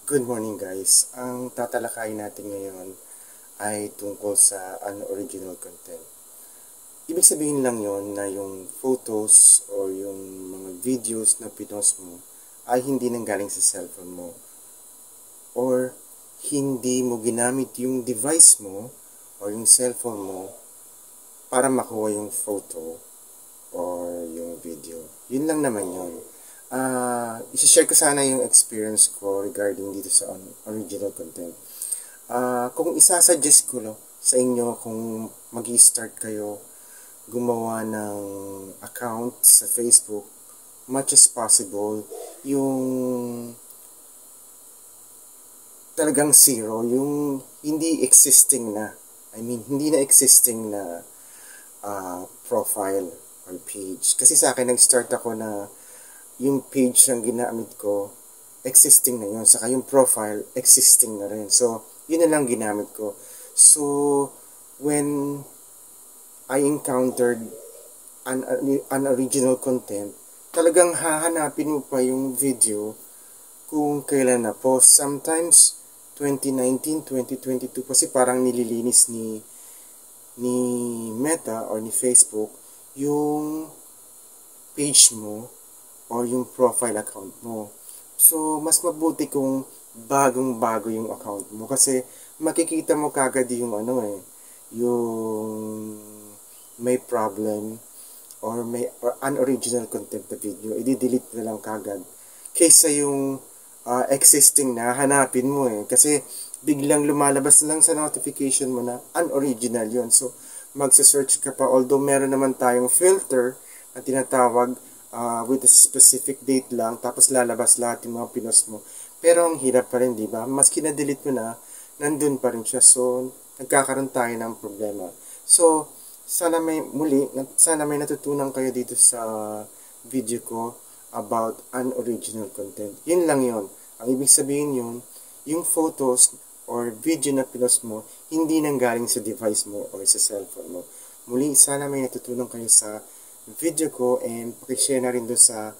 Good morning guys. Ang tatalakayin natin ngayon ay tungkol sa unoriginal content. Ibig sabihin lang yon na yung photos or yung mga videos na pinost mo ay hindi nanggaling sa cellphone mo or hindi mo ginamit yung device mo or yung cellphone mo para makuha yung photo or yung video. Yun lang naman yun. I-share ko sana yung experience ko regarding dito sa original content. Kung isasuggest ko sa inyo kung mag-start kayo gumawa ng account sa Facebook, much as possible, yung talagang zero, yung hindi existing na, hindi na existing na profile or page. Kasi sa akin, nag-start ako na yung page ang ginamit ko, existing na yun. Saka yung profile, existing na rin. So, yun na lang ginamit ko. So, when I encountered an original content, talagang hahanapin mo pa yung video kung kailan na post. Sometimes, 2019, 2022, kasi parang nililinis ni Meta or ni Facebook yung page mo or yung profile account mo. So, mas mabuti kung bagong-bago yung account mo kasi makikita mo kagad yung yung may problem or may unoriginal content na video, i-delete na lang kagad. Kaysa yung existing na, hanapin mo kasi biglang lumalabas lang sa notification mo na unoriginal yun. So, magsa-search ka pa, although meron naman tayong filter na tinatawag with a specific date lang, tapos lalabas lahat yung mga pinost mo. Pero ang hirap pa rin, di ba? Maski na-delete mo na, nandun pa rin siya. So, nagkakaroon tayo ng problema. So, sana may natutunan kayo dito sa video ko about unoriginal content. Yun lang yun. Ang ibig sabihin yun, yung photos or video na pinost mo, hindi nanggaling sa device mo or sa cellphone mo. Muli, sana may natutunan kayo sa video ko and pakishare na rin doon sa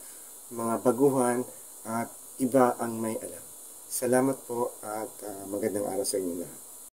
mga baguhan at iba ang may alam. Salamat po at magandang araw sa inyo lahat.